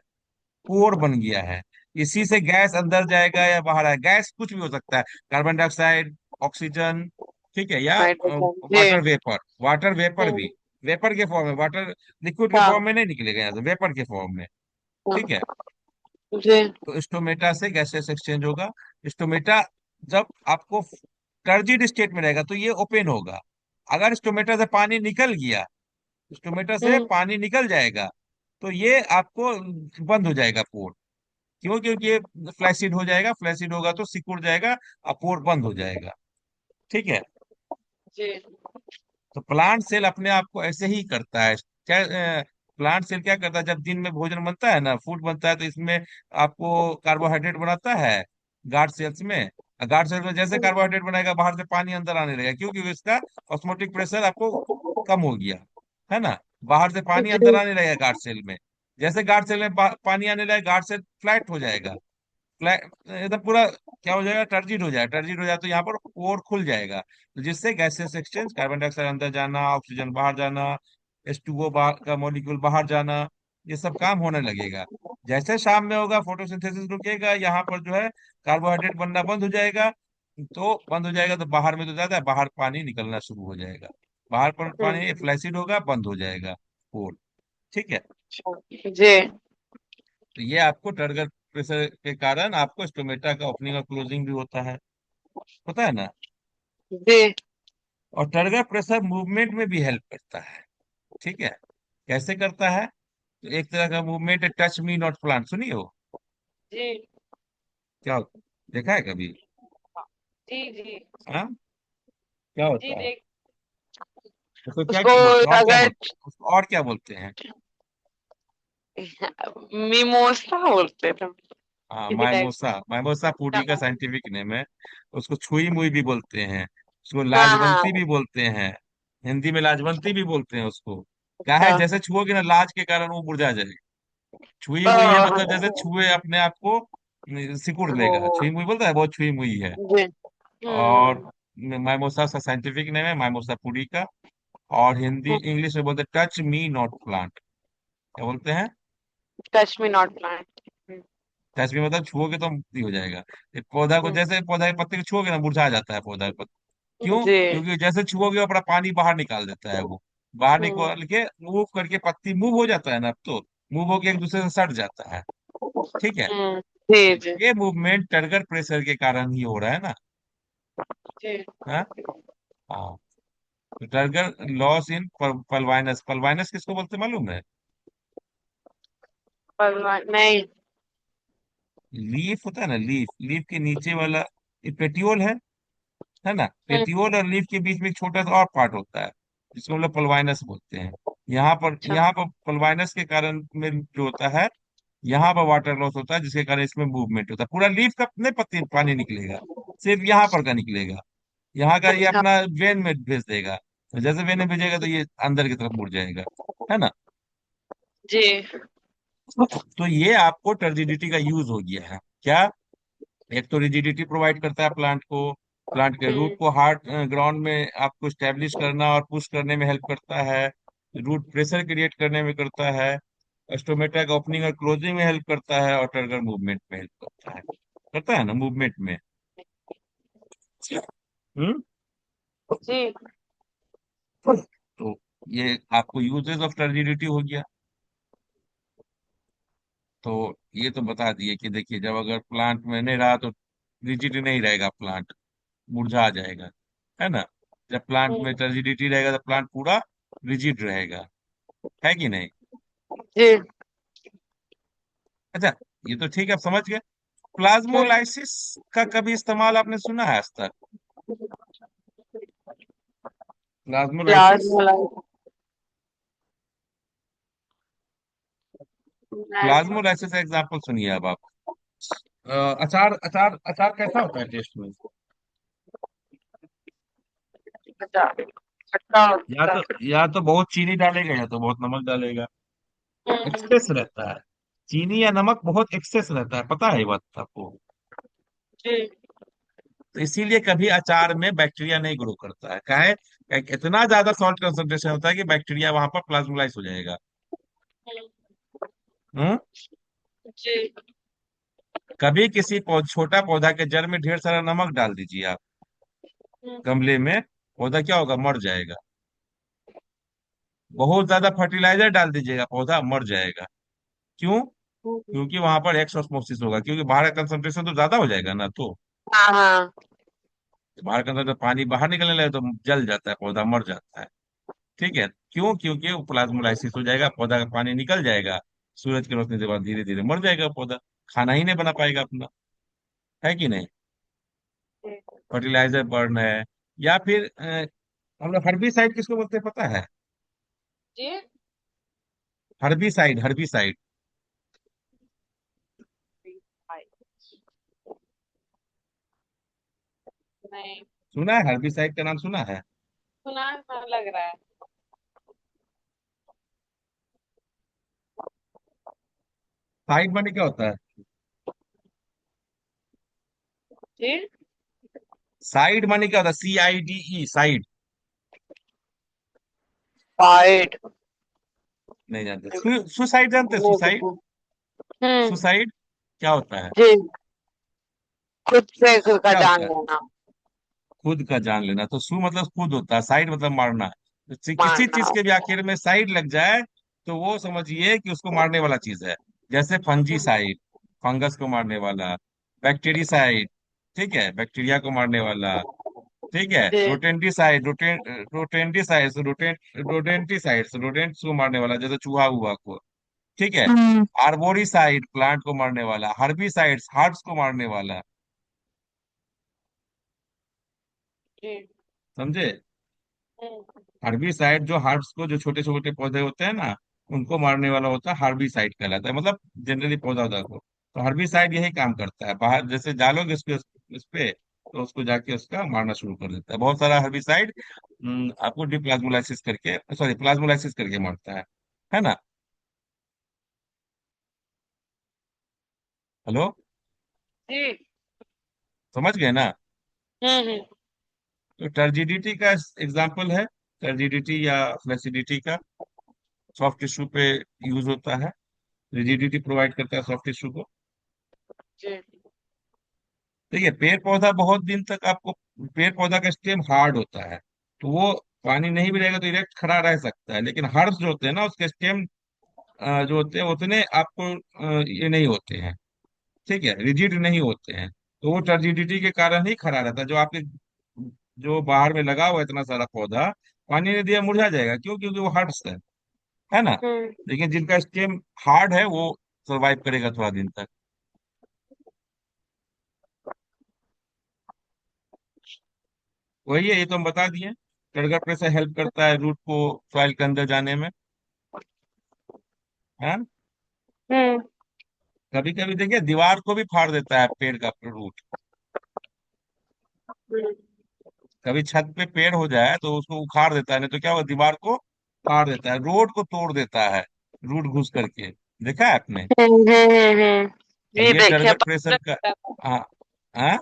पोर बन गया है। इसी से गैस अंदर जाएगा या बाहर आएगा, गैस कुछ भी हो सकता है, कार्बन डाइऑक्साइड, ऑक्सीजन, ठीक है, या हाइड्रोजन जी। वाटर वेपर, वाटर वेपर भी, हम्म, वेपर के फॉर्म में, वाटर लिक्विड के हाँ फॉर्म में नहीं निकलेगा यहाँ से, वेपर के फॉर्म में। ठीक है। जी तो स्टोमेटा से गैसेस एक्सचेंज होगा। स्टोमेटा जब आपको टर्जिड स्टेट में रहेगा तो ये ओपन होगा। अगर स्टोमेटा से पानी निकल गया, स्टोमेटा से हम्म पानी निकल जाएगा, तो ये आपको बंद हो जाएगा पोर। क्यों, क्योंकि ये फ्लैसिड हो जाएगा, फ्लैसिड होगा तो सिकुड़ जाएगा और पोर बंद हो जाएगा। ठीक है। जी तो प्लांट सेल अपने आप को ऐसे ही करता है। क्या, प्लांट सेल क्या करता है, जब दिन में भोजन बनता है ना, फूड बनता है, तो इसमें आपको कार्बोहाइड्रेट बनाता है गार्ड सेल्स में। गार्ड सेल्स में जैसे कार्बोहाइड्रेट बनाएगा बाहर से पानी अंदर आने लगेगा, क्यों, क्योंकि इसका ऑस्मोटिक प्रेशर आपको कम हो गया, है ना। बाहर से पानी जी अंदर आने लगेगा गार्ड सेल में। जैसे गार्ड सेल में पानी आने लगेगा, गार्ड सेल फ्लैट हो जाएगा, एकदम पूरा क्या हो जाएगा, टर्जिड हो जाएगा, टर्जिड हो जाए तो यहाँ पर पोर खुल जाएगा, तो जिससे गैसेस एक्सचेंज, कार्बन डाइऑक्साइड अंदर जाना, ऑक्सीजन बाहर जाना, H2O का मॉलिक्यूल बाहर जाना, ये सब काम होने लगेगा। जैसे शाम में होगा फोटोसिंथेसिस रुकेगा, यहाँ पर जो है कार्बोहाइड्रेट बनना बंद हो जाएगा, तो बंद हो जाएगा, तो बाहर में तो जाता है, बाहर पानी निकलना शुरू हो जाएगा। बाहर पर पानी हम्म, फ्लैसिड होगा, बंद हो जाएगा पोल। ठीक है। अच्छा, जी तो ये आपको टर्गर प्रेशर के कारण आपको स्टोमेटा का ओपनिंग और क्लोजिंग भी होता है, पता है ना। जी और टर्गर प्रेशर मूवमेंट में भी हेल्प करता है। ठीक है। कैसे करता है? तो एक तरह का मूवमेंट है, टच मी नॉट प्लांट, सुनिए हो? जी क्या देखा है कभी? जी जी हाँ, क्या जी होता है? देख उसको क्या उसको बोलते हैं, और क्या अगर बोलते हैं उसको, और क्या बोलते हैं? मिमोसा बोलते थे हाँ, किसी टाइप माइमोसा, माइमोसा फूडी का का। साइंटिफिक नेम है। उसको छुई मुई भी बोलते हैं, उसको हाँ लाजवंती हाँ भी बोलते हैं। हिंदी में लाजवंती भी बोलते हैं उसको। क्या अच्छा है, जैसे छुओगे ना, लाज के कारण वो मुरझा जाएगा। छुई मुई है मतलब जैसे ओ, छुए अपने आप को सिकुड़ लेगा, ओ, छुई मुई बोलता है, बहुत छुई मुई है। जी और माइमोसा उसका साइंटिफिक नेम है, माइमोसा फूडी का। और हिंदी इंग्लिश में बोलते हैं टच मी नॉट प्लांट। क्या बोलते हैं? Touch me not plant. Touch me मतलब छुओगे तो मुक्ति हो जाएगा। ये पौधा को, जैसे पौधा के पत्ते को छुओगे ना, मुरझा जाता है पौधा का। क्यों? जी क्योंकि जैसे छुओगे अपना पानी बाहर निकाल देता है वो। बाहर हम्म, निकाल के मूव करके पत्ती मूव हो जाता है ना, अब तो मूव होके एक दूसरे से सट जाता है। ठीक है। जी तो जी ये मूवमेंट टर्गर प्रेशर के कारण ही हो रहा है ना। जी हाँ। हाँ। तो टर्गर लॉस इन पल्वाइनस, पल्वाइनस किसको बोलते हैं मालूम है? नहीं लीफ होता है ना, लीफ, लीफ के नीचे वाला ये पेटियोल है ना। हम्म, पेटियोल और लीफ के बीच में एक छोटा सा और पार्ट होता है, जिसको हम लोग पल्वाइनस बोलते हैं। अच्छा यहाँ पर पल्वाइनस के कारण में जो होता है, यहाँ पर वाटर लॉस होता है, जिसके कारण इसमें मूवमेंट होता है। पूरा लीफ का नहीं पत्ती पानी निकलेगा, सिर्फ यहाँ पर का निकलेगा। यहाँ का ये अच्छा अपना वेन में भेज देगा। तो जैसे वेन में भेजेगा तो ये अंदर की तरफ मुड़ जाएगा, है ना। जी तो ये आपको टर्जिडिटी का यूज हो गया है क्या। एक तो रिजिडिटी प्रोवाइड करता है प्लांट को, प्लांट के रूट हम्म, को हार्ड ग्राउंड में आपको स्टेब्लिश करना और पुश करने में हेल्प करता है। रूट प्रेशर क्रिएट करने में करता है। स्टोमेटा का ओपनिंग और क्लोजिंग में हेल्प करता है, और टर्गर मूवमेंट में हेल्प करता है ना, मूवमेंट में। हम्म। जी तो ये आपको यूजेस ऑफ टर्जिडिटी हो गया। तो ये तो बता दिए कि देखिए, जब अगर प्लांट में नहीं रहा तो रिजिड नहीं रहेगा प्लांट, मुरझा जाएगा, है ना। जब प्लांट में टर्जिडिटी रहेगा तो प्लांट पूरा रिजिड रहेगा, है कि नहीं। जी अच्छा, ये तो ठीक है, आप समझ गए। हम्म, प्लाज्मोलाइसिस का कभी इस्तेमाल आपने सुना है आज तक? प्लाज्मोलाइसिस, प्लाज्मा प्लाज्मोलाइसिस का एग्जाम्पल सुनिए अब आप। अचार, अचार, अचार कैसा होता है टेस्ट में? अच्छा खट्टा या होता तो या तो बहुत चीनी डालेगा, या तो बहुत नमक डालेगा। है। एक्सेस रहता है। चीनी या नमक बहुत एक्सेस रहता है, पता है ये बात आपको। जी तो इसीलिए कभी अचार में बैक्टीरिया नहीं ग्रो करता है, क्या है, इतना ज्यादा सॉल्ट कंसंट्रेशन होता है कि बैक्टीरिया वहां पर प्लाज्मोलाइज हो जाएगा। हम्म। जी कभी किसी छोटा पौधा के जड़ में ढेर सारा नमक डाल दीजिए आप, गमले में, पौधा क्या होगा, मर जाएगा। बहुत ज्यादा फर्टिलाइजर डाल दीजिएगा, पौधा मर जाएगा। क्यों? क्योंकि वहां पर एक्स ऑस्मोसिस होगा, क्योंकि बाहर का कंसंट्रेशन तो ज्यादा हो जाएगा ना, तो हाँ हाँ बाहर का तो पानी बाहर निकलने लगे तो जल जाता है, पौधा मर जाता है। ठीक है। क्यों? क्योंकि वो प्लाज्मोलाइसिस हो जाएगा, पौधा का पानी निकल जाएगा, सूरज की रोशनी के बाद धीरे धीरे मर जाएगा पौधा, खाना ही नहीं बना पाएगा अपना, है कि नहीं। फर्टिलाइजर बर्न है, या फिर हम लोग हर्बिसाइड किसको बोलते हैं पता है? जी हर्बिसाइड, हर्बिसाइड, नहीं सुना है, हर्बिसाइड का नाम सुना है? सुना है, हाँ, लग रहा है। साइड माने क्या होता है? जी साइड माने क्या होता है? CIDE, side. फाइट नहीं जानते? सुसाइड जानते हैं? नहीं सुसाइड, पता। हम्म सुसाइड क्या होता है? जी खुद से खुद का क्या जान होता है? लेना। खुद का जान लेना, तो सू मतलब खुद होता है, साइड मतलब मारना। तो किसी मारना। चीज के भी आखिर में साइड लग जाए तो वो समझिए कि उसको मारने वाला चीज है। जैसे फंजी साइड, फंगस को मारने वाला। बैक्टीरियासाइड, ठीक है, बैक्टीरिया को मारने वाला। ठीक है, जी। रोटेंटिसाइड, रोटेंटिसाइड, रोडेंटिसाइड, रोडेंट्स को मारने वाला, जैसे चूहा हुआ को। ठीक है। आर्बोरिसाइड, प्लांट को मारने वाला। हर्बिसाइड्स, हर्ब्स को मारने वाला। जी। समझे? हम्म। हर्बिसाइड जो हर्ब्स को, जो छोटे छोटे पौधे होते हैं ना, उनको मारने वाला होता है, हर्बिसाइड कहलाता है, मतलब जनरली पौधा वौधा को। तो हर्बिसाइड यही काम करता है, बाहर जैसे डालोगे इस पे, तो उसको जाके उसका मारना शुरू कर देता है। बहुत सारा हर्बिसाइड आपको डिप्लाज्मोलाइसिस करके, सॉरी, प्लाज्मोलाइसिस करके मारता है ना। हेलो, जी। समझ गए ना? हम्म। तो टर्जिडिटी का एग्जाम्पल है, टर्जिडिटी या फ्लैसिडिटी का, सॉफ्ट टिश्यू पे यूज होता है। रिजिडिटी प्रोवाइड करता है सॉफ्ट टिश्यू को। जी। देखिए, पेड़ पौधा बहुत दिन तक आपको, पेड़ पौधा का स्टेम हार्ड होता है, तो वो पानी नहीं भी रहेगा तो इरेक्ट खड़ा रह सकता है। लेकिन हर्ब्स जो होते हैं ना, उसके स्टेम जो होते हैं उतने आपको ये नहीं होते हैं, ठीक है, रिजिड नहीं होते हैं। तो वो टर्जिडिटी के कारण ही खड़ा रहता है। जो आपके, जो बाहर में लगा हुआ है इतना सारा पौधा, पानी नहीं दिया मुरझा जाएगा, क्यों? क्योंकि वो हर्ब्स है ना। हम्म। लेकिन जिनका स्टेम हार्ड है वो सरवाइव करेगा थोड़ा दिन तक। वही है, ये तो हम बता दिए। टड़गर प्रेशर हेल्प करता है रूट को सॉइल के अंदर जाने में, है। हम्म। कभी कभी देखिए दीवार को भी फाड़ देता है पेड़ का रूट। हम्म। कभी छत पे पेड़ हो जाए तो उसको उखाड़ देता है, नहीं तो क्या होगा, दीवार को फाड़ देता है, रोड को तोड़ देता है, रूट घुस करके। देखा है आपने? और ये ये देखिए, टर्गर प्रेशर का, हाँ, हाँ,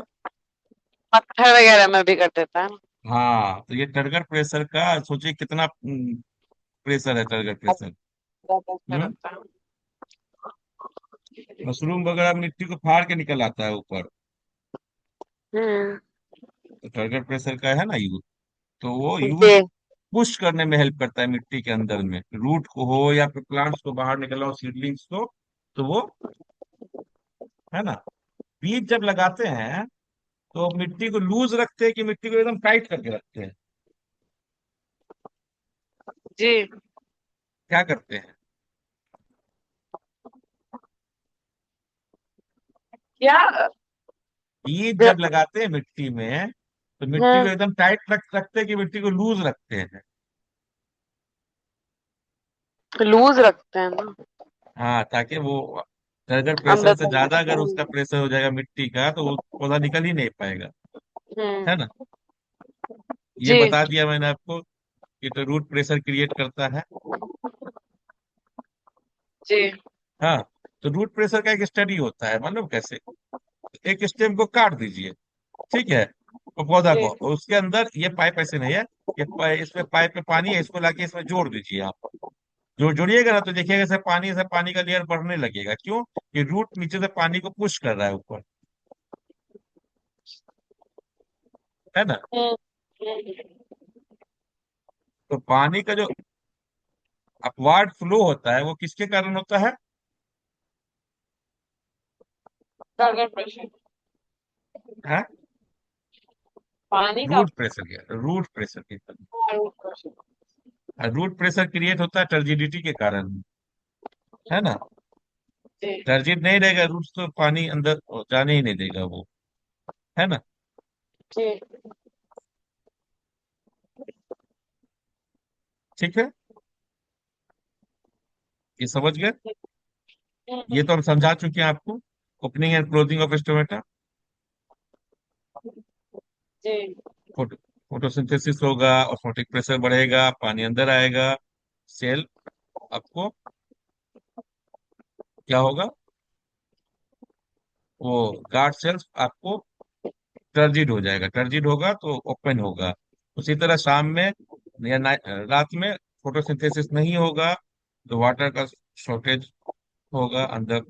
पत्थर वगैरह में भी कर देता है। हाँ, तो ये टर्गर प्रेशर का सोचिए कितना प्रेशर है, टर्गर प्रेशर। अच्छा हम्म। लगता है। मशरूम वगैरह मिट्टी को फाड़ के निकल आता है ऊपर। हम्म। तो टर्गर प्रेशर का है ना यूज, तो वो यूज जी। पुश करने में हेल्प करता है मिट्टी के अंदर में, रूट को हो या फिर प्लांट्स को बाहर निकला हो, सीडलिंग्स को। तो वो, है ना, बीज जब लगाते हैं तो मिट्टी को लूज रखते हैं कि मिट्टी को एकदम टाइट करके रखते हैं? जी। क्या करते हैं? क्या? बीज जब लगाते हैं मिट्टी में, तो मिट्टी को हम्म। एकदम टाइट रख सकते हैं कि मिट्टी को लूज रखते हैं? लूज रखते हैं ना। हाँ, ताकि वो, अगर प्रेशर अंदर से तक ज्यादा अगर हम्म। उसका प्रेशर हो जाएगा मिट्टी का, तो वो पौधा निकल ही नहीं पाएगा, है ना। ये जी। बता दिया मैंने आपको कि तो रूट प्रेशर क्रिएट करता है। जी। हाँ, तो रूट प्रेशर का एक स्टडी होता है, मालूम कैसे? एक स्टेम को काट दीजिए, ठीक है, तो पौधा को, जी। और उसके अंदर ये पाइप ऐसे नहीं है, इसमें पाइप में पानी है, इसको लाके इसमें जोड़ दीजिए आप। जोड़िएगा ना तो देखिएगा से पानी का लेयर बढ़ने लगेगा। क्यों? कि रूट नीचे से पानी को पुश कर रहा है ऊपर, है ना। हम्म। तो पानी का जो अपवार्ड फ्लो होता है वो किसके कारण होता है? Target pressure. हाँ, पानी का। रूट प्रेशर के, रूट प्रेशर के कारण। Root pressure. Root pressure create होता है टर्जिडिटी के कारण, है ना। जी। टर्जिड नहीं रहेगा रूट तो पानी अंदर जाने ही नहीं देगा वो, है ना। जी। ठीक है, ये समझ गए? ये हम्म। तो हम समझा चुके हैं आपको, opening and closing of stomata. जी। फोटो फोटोसिंथेसिस होगा, ऑस्मोटिक प्रेशर बढ़ेगा, पानी अंदर आएगा, सेल आपको क्या होगा, वो गार्ड सेल्स आपको टर्जिड हो जाएगा, टर्जिड होगा तो ओपन होगा। उसी तरह शाम में या रात में फोटोसिंथेसिस नहीं होगा तो वाटर का शॉर्टेज होगा अंदर,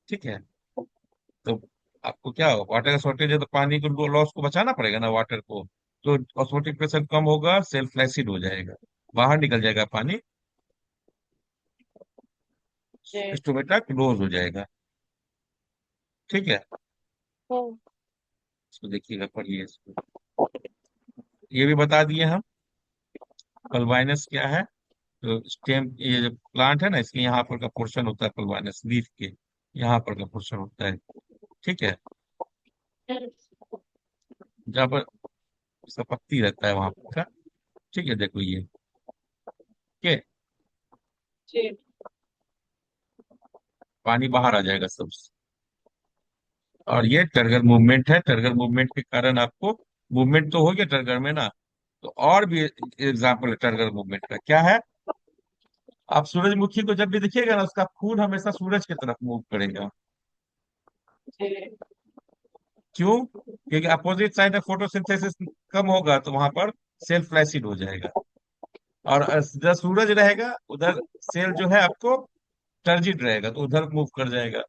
ठीक है। तो आपको क्या हो, वाटर का शॉर्टेज है तो पानी को लॉस को बचाना पड़ेगा ना, वाटर को। तो ऑस्मोटिक प्रेशर कम होगा, सेल फ्लैसिड हो जाएगा, बाहर निकल जाएगा पानी, जी। स्टोमेटा क्लोज हो जाएगा। ठीक है, हम्म। इसको देखिएगा, पढ़िए इसको। ये भी बता दिए हम, पल्वाइनस क्या है। तो स्टेम, ये जो प्लांट है ना, इसके यहाँ पर का पोर्शन होता है पल्वाइनस, लीफ के यहाँ पर का पोर्शन होता है। ठीक है, जहाँ पर इसका पत्ती रहता है वहां पर का। ठीक है, देखो ये के जी। पानी बाहर आ जाएगा सब। और ये टर्गर मूवमेंट है, टर्गर मूवमेंट के कारण आपको मूवमेंट तो हो गया टर्गर में ना। तो और भी एग्जाम्पल है टर्गर मूवमेंट का, क्या है। आप सूरजमुखी को जब भी देखिएगा ना, उसका फूल हमेशा सूरज की तरफ मूव करेगा। जी। क्यों? क्योंकि अपोजिट साइड में फोटोसिंथेसिस कम होगा, तो वहां पर सेल फ्लैसिड हो जाएगा। और जब सूरज रहेगा उधर, सेल जो है आपको टर्जिट रहेगा, तो उधर मूव कर जाएगा,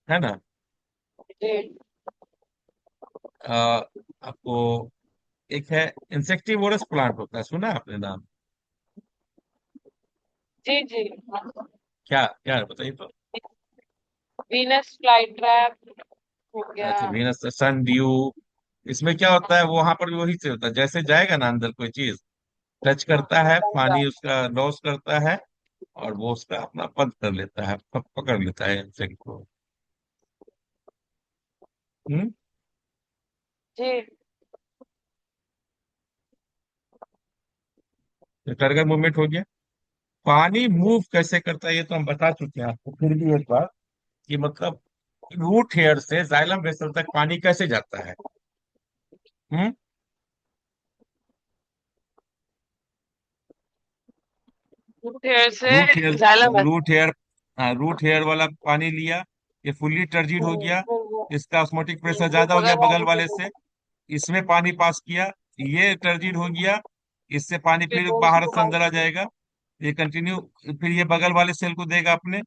है ना। जी। आपको एक है इंसेक्टिवोरस प्लांट होता है, सुना है आपने नाम? जी। जी। क्या क्या है बताइए तो। वीनस फ्लाई ट्रैप हो गया। अच्छा, वीनस सन ड्यू। इसमें क्या होता है, वो वहां पर भी वही से होता है, जैसे जाएगा ना अंदर कोई चीज, टच करता है, पानी उसका लॉस करता है, और वो उसका अपना बंद कर लेता है, पकड़ लेता है इंसेक्ट को। हम्म। जी। तो टर्गर मूवमेंट हो गया। पानी मूव कैसे करता है ये तो हम बता चुके हैं आपको, फिर भी एक बार, कि मतलब रूट हेयर से जाइलम वेसल तक पानी कैसे जाता है। हम्म। फिर से रूट हेयर, जाइलम है। रूट हेयर, हाँ, रूट हेयर वाला पानी लिया, ये फुल्ली टर्जिड हो गया, इसका ऑस्मोटिक प्रेशर वो ज्यादा हो गया बगल बगल वाले वाले से, इसमें पानी पास किया, ये टर्जिड हो गया, इससे पानी फिर फिर वो बाहर उसको से अंदर आ जाएगा, ये कंटिन्यू, फिर ये बगल वाले सेल को देगा अपने,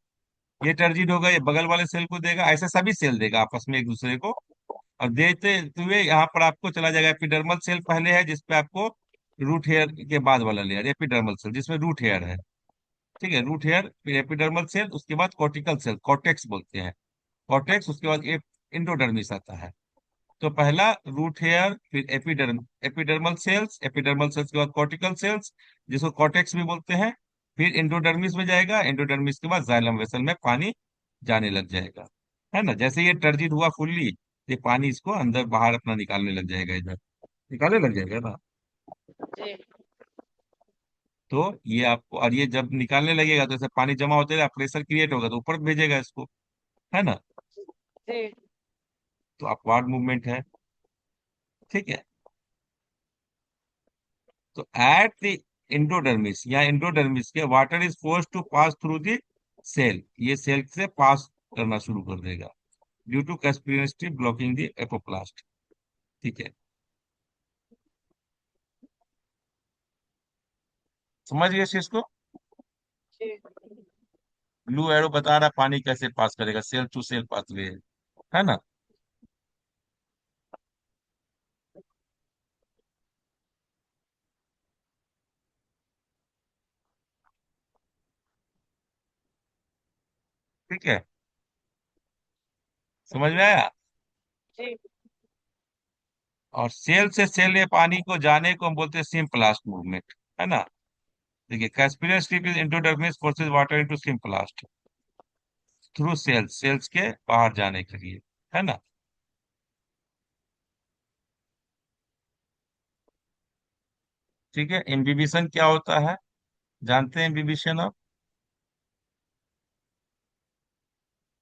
ये टर्जिड होगा, ये बगल वाले सेल को देगा, ऐसे सभी सेल देगा आपस में एक दूसरे को। और देते हुए यहाँ पर आपको चला जाएगा, एपिडर्मल सेल पहले है जिसपे आपको, रूट हेयर के बाद वाला लेयर एपिडर्मल सेल जिसमें रूट हेयर है। ठीक है, रूट हेयर, फिर एपिडर्मल सेल, उसके बाद कॉर्टिकल सेल, कॉर्टेक्स बोलते हैं, कॉर्टेक्स, उसके बाद इंडोडर्मिस आता है। तो पहला रूट हेयर, फिर एपिडर्मल सेल्स, एपिडर्मल सेल्स के बाद कॉर्टिकल सेल्स, जिसको कॉर्टेक्स भी बोलते हैं, फिर एंडोडर्मिस में जाएगा, एंडोडर्मिस के बाद जाइलम वेसल में पानी जाने लग जाएगा, है ना। जैसे ये टर्जिट हुआ फुल्ली, ये पानी इसको अंदर बाहर अपना निकालने लग जाएगा, इधर निकालने लग जाएगा ना। जी। तो ये आपको, और ये जब निकालने लगेगा तो ऐसे पानी जमा होते रहेगा, प्रेशर क्रिएट होगा तो ऊपर भेजेगा इसको, है ना। जी। तो अपवार्ड मूवमेंट है। ठीक है, तो एट द एंडोडर्मिस या एंडोडर्मिस के, water is force to pass through the cell, ये सेल से पास करना शुरू कर देगा, due to Caspian blocking the apoplast. ठीक है, समझ गए इस चीज को। जी। ब्लू एरो बता रहा है पानी कैसे पास करेगा, सेल टू सेल पाथवे है ना। ठीक है, समझ में आया। जी। और सेल से सेल ये पानी को जाने को हम बोलते हैं सिम्प्लास्ट मूवमेंट, है ना। देखिए, Caspian strip is endodermis forces water into symplast through cells, cells के बाहर जाने के लिए, है ना। ठीक है, इम्बिबिशन क्या होता है, जानते हैं इम्बिबिशन आप?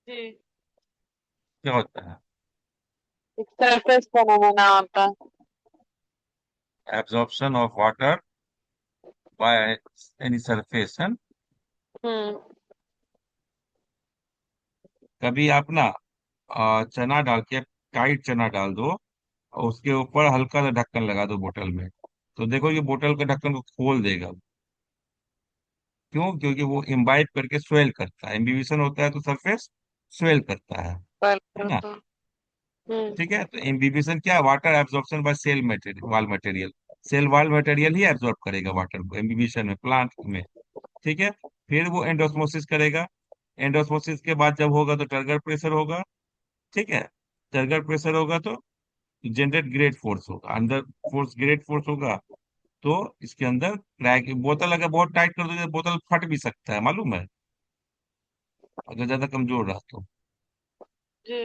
जी। क्या होता है? एक सरफेस फिनोमेना होता है। Absorption of water by any surface है। हम्म। कभी आप ना चना डाल के, टाइट चना डाल दो, और उसके ऊपर हल्का सा ढक्कन लगा दो बोतल में, तो देखो ये बोतल के ढक्कन को खोल देगा। क्यों? क्योंकि वो इम्बाइब करके स्वेल करता है, इम्बिबिशन होता है तो सरफेस स्वेल करता है पर ना। हम्म। ठीक है, तो इम्बिबिशन क्या है? Water absorption by cell material, wall material. Cell wall material ही एब्जॉर्ब करेगा वाटर को इम्बिबिशन में, प्लांट में। ठीक है। फिर वो एंडोस्मोसिस करेगा। एंडोस्मोसिस के बाद जब होगा तो टर्गर प्रेशर होगा। ठीक है। टर्गर प्रेशर होगा तो जनरेट ग्रेट फोर्स होगा, अंदर फोर्स, ग्रेट फोर्स होगा। तो इसके अंदर क्रैक, बोतल अगर बहुत टाइट कर दोगे तो बोतल फट भी सकता है, मालूम है, अगर ज्यादा कमजोर रहा तो। जी।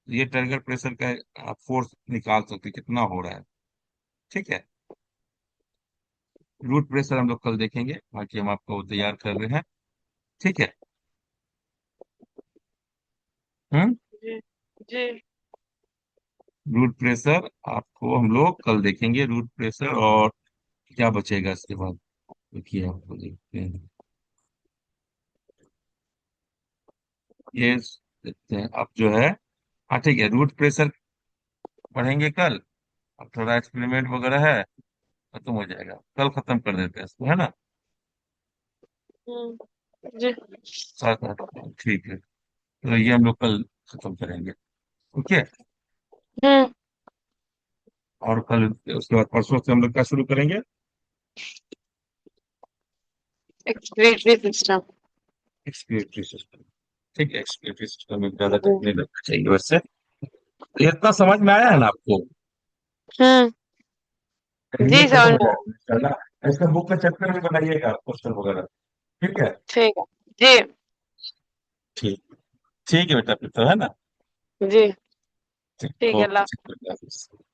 ये टर्गर प्रेशर का आप फोर्स निकाल सकते हैं, कितना हो रहा है। ठीक है। रूट प्रेशर हम लोग कल देखेंगे, बाकी हम आपको तैयार कर रहे हैं। ठीक है। हम्म। जी। जी। रूट प्रेशर आपको हम लोग कल देखेंगे, रूट प्रेशर। और क्या बचेगा इसके बाद, देखिए आपको देखते हैं। ये देखते हैं अब जो है। हाँ ठीक है, रूट प्रेशर पढ़ेंगे कल। अब थोड़ा एक्सपेरिमेंट वगैरह है, खत्म हो जाएगा, कल खत्म कर देते हैं इसको, है ना। जी। 7-8, ठीक है, तो ये हम लोग कल खत्म करेंगे। ओके। हम्म। और कल उसके बाद परसों से हम लोग क्या शुरू करेंगे? Excretory system. एक्सपीरियंटरी सिस्टम। ठीक है, एक्सपीरियंटरी सिस्टम में ज्यादा टाइम जी। नहीं लगना चाहिए वैसे। तो इतना समझ में आया है ना आपको? हम्म। ये जी, खत्म समझ हो में आया। जाएगा इंशाल्लाह। इसका बुक का चैप्टर भी बनाइएगा, क्वेश्चन वगैरह। ठीक है। ठीक है। जी। ठीक। ठीक है बेटा, फिर तो है ना। जी। ठीक, ठीक है, ओके, अल्लाह। ठीक है।